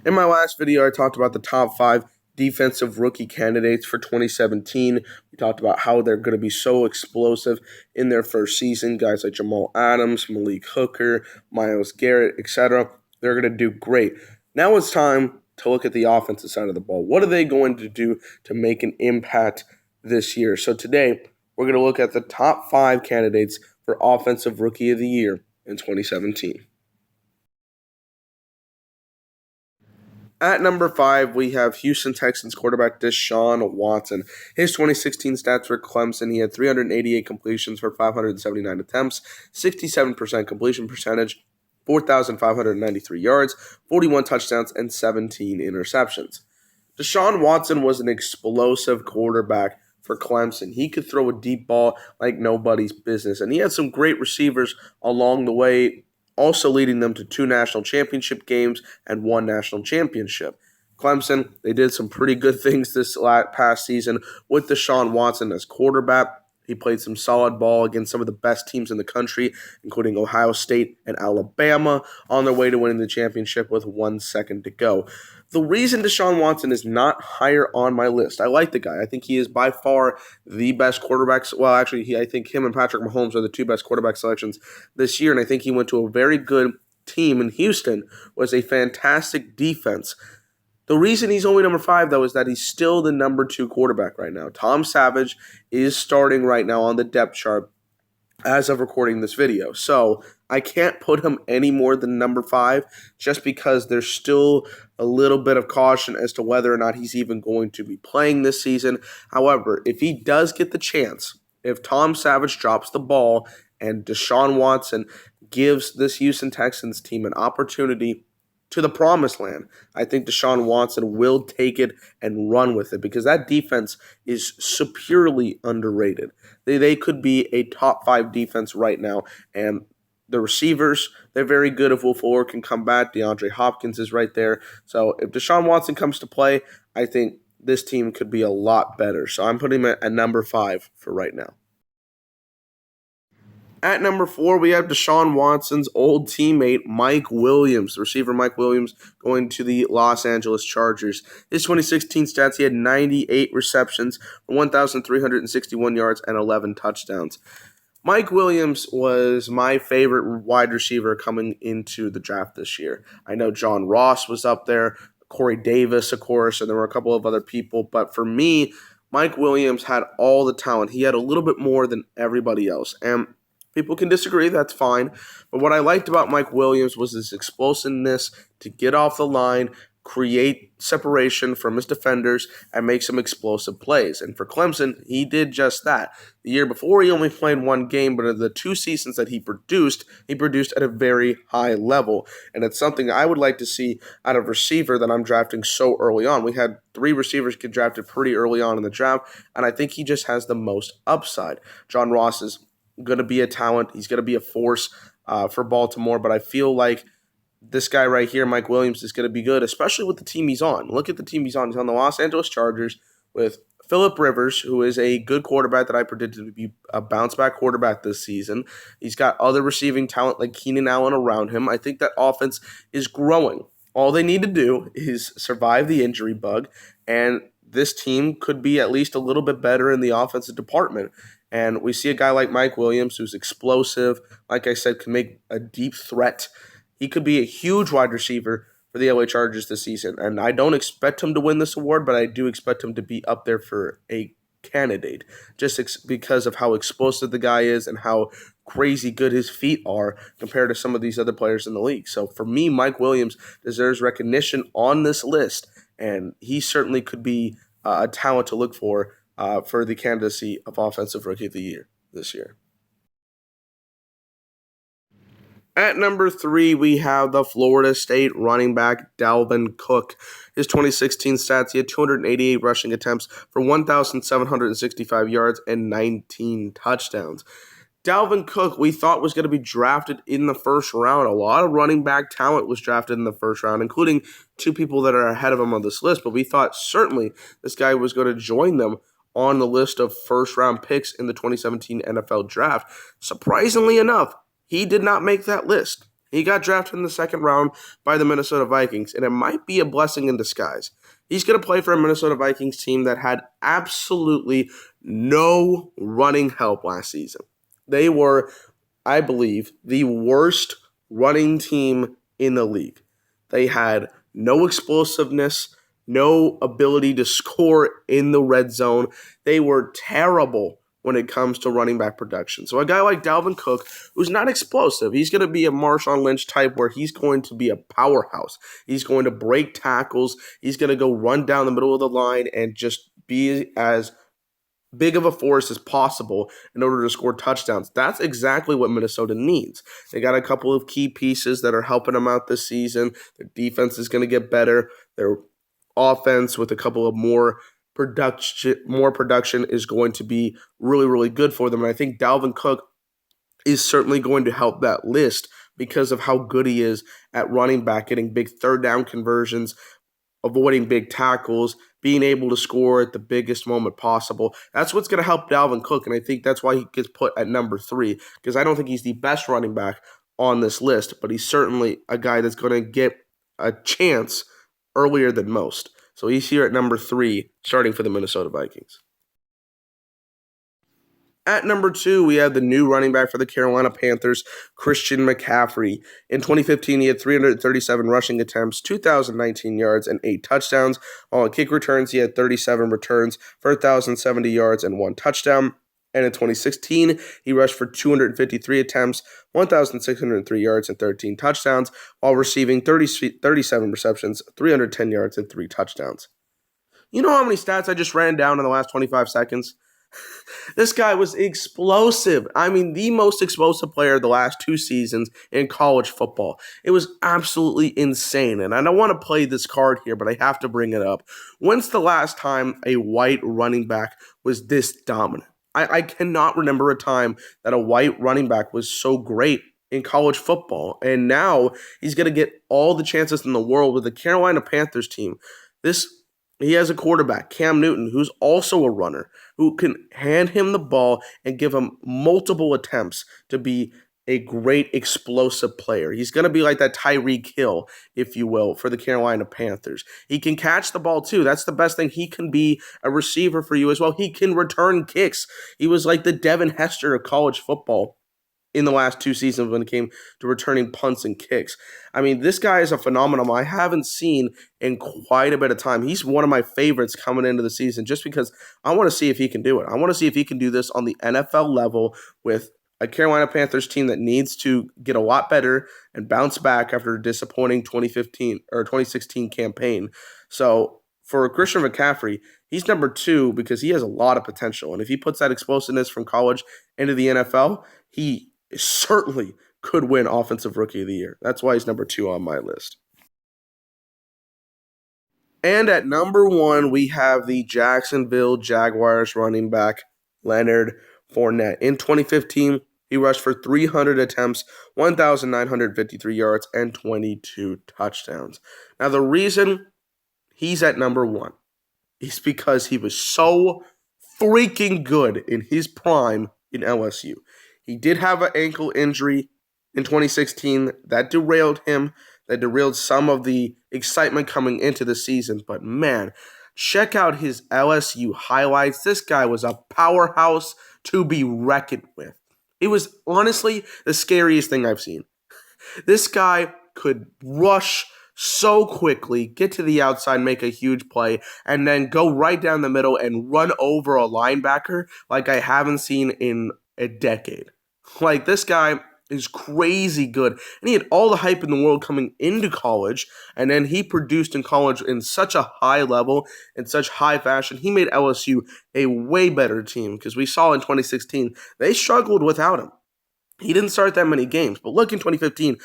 In my last video, I talked about the top 5 defensive rookie candidates for 2017. We talked about how they're going to be so explosive in their first season. Guys like Jamal Adams, Malik Hooker, Myles Garrett, etc. They're going to do great. Now it's time to look at the offensive side of the ball. What are they going to do to make an impact this year? So today, we're going to look at the top 5 candidates for Offensive Rookie of the Year in 2017. At number 5, we have Houston Texans quarterback Deshaun Watson. His 2016 stats for Clemson, he had 388 completions for 579 attempts, 67% completion percentage, 4,593 yards, 41 touchdowns, and 17 interceptions. Deshaun Watson was an explosive quarterback for Clemson. He could throw a deep ball like nobody's business, and he had some great receivers along the way, also leading them to 2 national championship games and 1 national championship. Clemson, they did some pretty good things this past season with Deshaun Watson as quarterback. He played some solid ball against some of the best teams in the country, including Ohio State and Alabama, on their way to winning the championship with 1 second to go. The reason Deshaun Watson is not higher on my list, I like the guy. I think he is by far the best quarterback. Well, actually, I think him and Patrick Mahomes are the 2 best quarterback selections this year, and I think he went to a very good team in Houston, was a fantastic defense. The reason he's only number 5, though, is that he's still the number 2 quarterback right now. Tom Savage is starting right now on the depth chart as of recording this video. So I can't put him any more than number 5 just because there's still a little bit of caution as to whether or not he's even going to be playing this season. However, if he does get the chance, if Tom Savage drops the ball and Deshaun Watson gives this Houston Texans team an opportunity to the promised land, I think Deshaun Watson will take it and run with it because that defense is superiorly underrated. They could be a top 5 defense right now, and the receivers, they're very good if Will Fuller can come back. DeAndre Hopkins is right there. So if Deshaun Watson comes to play, I think this team could be a lot better. So I'm putting him at number 5 for right now. At number 4, we have Deshaun Watson's old teammate, Mike Williams. The receiver Mike Williams going to the Los Angeles Chargers. His 2016 stats, he had 98 receptions for 1,361 yards and 11 touchdowns. Mike Williams was my favorite wide receiver coming into the draft this year. I know John Ross was up there, Corey Davis, of course, and there were a couple of other people. But for me, Mike Williams had all the talent. He had a little bit more than everybody else. And people can disagree, that's fine. But what I liked about Mike Williams was his explosiveness to get off the line, create separation from his defenders, and make some explosive plays. And for Clemson, he did just that. The year before, he only played 1 game, but in the 2 seasons that he produced at a very high level. And it's something I would like to see out of receiver that I'm drafting so early on. We had 3 receivers get drafted pretty early on in the draft, and I think he just has the most upside. John Ross is going to be a talent. He's going to be a force for Baltimore, but I feel like this guy right here, Mike Williams, is going to be good, especially with the team he's on. Look at the team he's on. He's on the Los Angeles Chargers with Phillip Rivers, who is a good quarterback that I predicted to be a bounce-back quarterback this season. He's got other receiving talent like Keenan Allen around him. I think that offense is growing. All they need to do is survive the injury bug, and this team could be at least a little bit better in the offensive department. And we see a guy like Mike Williams who's explosive, like I said, can make a deep threat. He could be a huge wide receiver for the LA Chargers this season. And I don't expect him to win this award, but I do expect him to be up there for a candidate just because of how explosive the guy is and how crazy good his feet are compared to some of these other players in the league. So for me, Mike Williams deserves recognition on this list, and he certainly could be a talent to look for the candidacy of Offensive Rookie of the Year this year. At number 3, we have the Florida State running back Dalvin Cook. His 2016 stats, he had 288 rushing attempts for 1,765 yards and 19 touchdowns. Dalvin Cook, we thought was going to be drafted in the first round. A lot of running back talent was drafted in the first round, including 2 people that are ahead of him on this list. But we thought certainly this guy was going to join them on the list of first-round picks in the 2017 NFL Draft. Surprisingly enough, he did not make that list. He got drafted in the second round by the Minnesota Vikings, and it might be a blessing in disguise. He's going to play for a Minnesota Vikings team that had absolutely no running help last season. They were, I believe, the worst running team in the league. They had no explosiveness, no ability to score in the red zone. They were terrible when it comes to running back production. So a guy like Dalvin Cook, who's not explosive, he's going to be a Marshawn Lynch type where he's going to be a powerhouse. He's going to break tackles. He's going to go run down the middle of the line and just be as big of a force as possible in order to score touchdowns. That's exactly what Minnesota needs. They got a couple of key pieces that are helping them out this season. Their defense is going to get better. Their offense with a couple of more production is going to be really, really good for them. And I think Dalvin Cook is certainly going to help that list because of how good he is at running back, getting big third down conversions, avoiding big tackles, being able to score at the biggest moment possible. That's what's going to help Dalvin Cook, and I think that's why he gets put at number 3, because I don't think he's the best running back on this list, but he's certainly a guy that's going to get a chance earlier than most. So he's here at number 3, starting for the Minnesota Vikings. At number 2, we have the new running back for the Carolina Panthers, Christian McCaffrey. In 2015, he had 337 rushing attempts, 2,019 yards, and 8 touchdowns. While on kick returns, he had 37 returns for 1,070 yards and 1 touchdown. And in 2016, he rushed for 253 attempts, 1,603 yards, and 13 touchdowns, while receiving 37 receptions, 310 yards, and 3 touchdowns. You know how many stats I just ran down in the last 25 seconds? This guy was explosive. I mean, the most explosive player the last 2 seasons in college football. It was absolutely insane. And I don't want to play this card here, but I have to bring it up. When's the last time a white running back was this dominant? I cannot remember a time that a white running back was so great in college football. And now he's going to get all the chances in the world with the Carolina Panthers team. He has a quarterback, Cam Newton, who's also a runner, who can hand him the ball and give him multiple attempts to be a great explosive player. He's going to be like that Tyreek Hill, if you will, for the Carolina Panthers. He can catch the ball too. That's the best thing. He can be a receiver for you as well. He can return kicks. He was like the Devin Hester of college football in the last 2 seasons when it came to returning punts and kicks. I mean, this guy is a phenomenon I haven't seen in quite a bit of time. He's one of my favorites coming into the season just because I want to see if he can do it. I want to see if he can do this on the NFL level with a Carolina Panthers team that needs to get a lot better and bounce back after a disappointing 2016 campaign. So for Christian McCaffrey, he's number 2 because he has a lot of potential. And if he puts that explosiveness from college into the NFL, he certainly could win Offensive Rookie of the Year. That's why he's number 2 on my list. And at number 1, we have the Jacksonville Jaguars running back, Leonard Fournette. In 2015, he rushed for 300 attempts, 1,953 yards, and 22 touchdowns. Now, the reason he's at number 1 is because he was so freaking good in his prime in LSU. He did have an ankle injury in 2016 that derailed him, that derailed some of the excitement coming into the season. But man, check out his LSU highlights. This guy was a powerhouse to be reckoned with. It was honestly the scariest thing I've seen. This guy could rush so quickly, get to the outside, make a huge play, and then go right down the middle and run over a linebacker like I haven't seen in a decade. Like, this guy is crazy good, and he had all the hype in the world coming into college, and then he produced in college in such a high level, in such high fashion. He made LSU a way better team, because we saw in 2016, they struggled without him. He didn't start that many games, but look in 2015,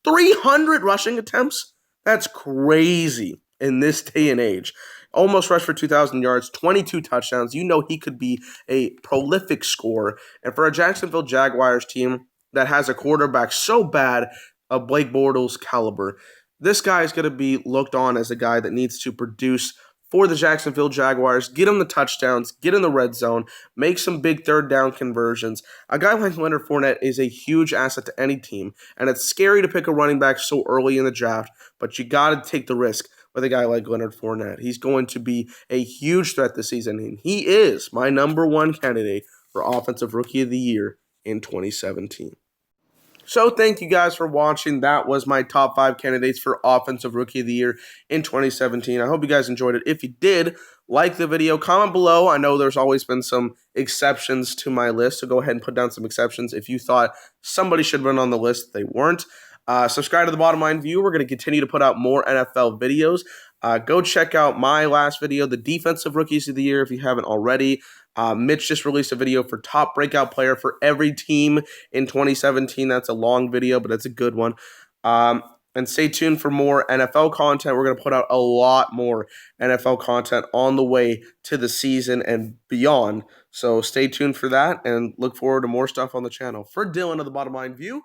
300 rushing attempts? That's crazy in this day and age. Almost rushed for 2,000 yards, 22 touchdowns. You know he could be a prolific scorer. And for a Jacksonville Jaguars team that has a quarterback so bad of Blake Bortles' caliber, this guy is going to be looked on as a guy that needs to produce for the Jacksonville Jaguars. Get him the touchdowns, get in the red zone, make some big third down conversions. A guy like Leonard Fournette is a huge asset to any team, and it's scary to pick a running back so early in the draft, but you got to take the risk with a guy like Leonard Fournette. He's going to be a huge threat this season, and he is my number one candidate for Offensive Rookie of the Year in 2017. So thank you guys for watching. That was my top 5 candidates for Offensive Rookie of the Year in 2017. I hope you guys enjoyed it. If you did, like the video, comment below. I know there's always been some exceptions to my list, so go ahead and put down some exceptions. If you thought somebody should have been on the list, they weren't. Subscribe to The Bottom Line View. We're going to continue to put out more NFL videos. Go check out my last video, the Defensive Rookies of the Year, if you haven't already. Mitch just released a video for top breakout player for every team in 2017. That's a long video, but it's a good one. And stay tuned for more NFL content. We're going to put out a lot more NFL content on the way to the season and beyond. So stay tuned for that and look forward to more stuff on the channel. For Dylan of The Bottom Line View,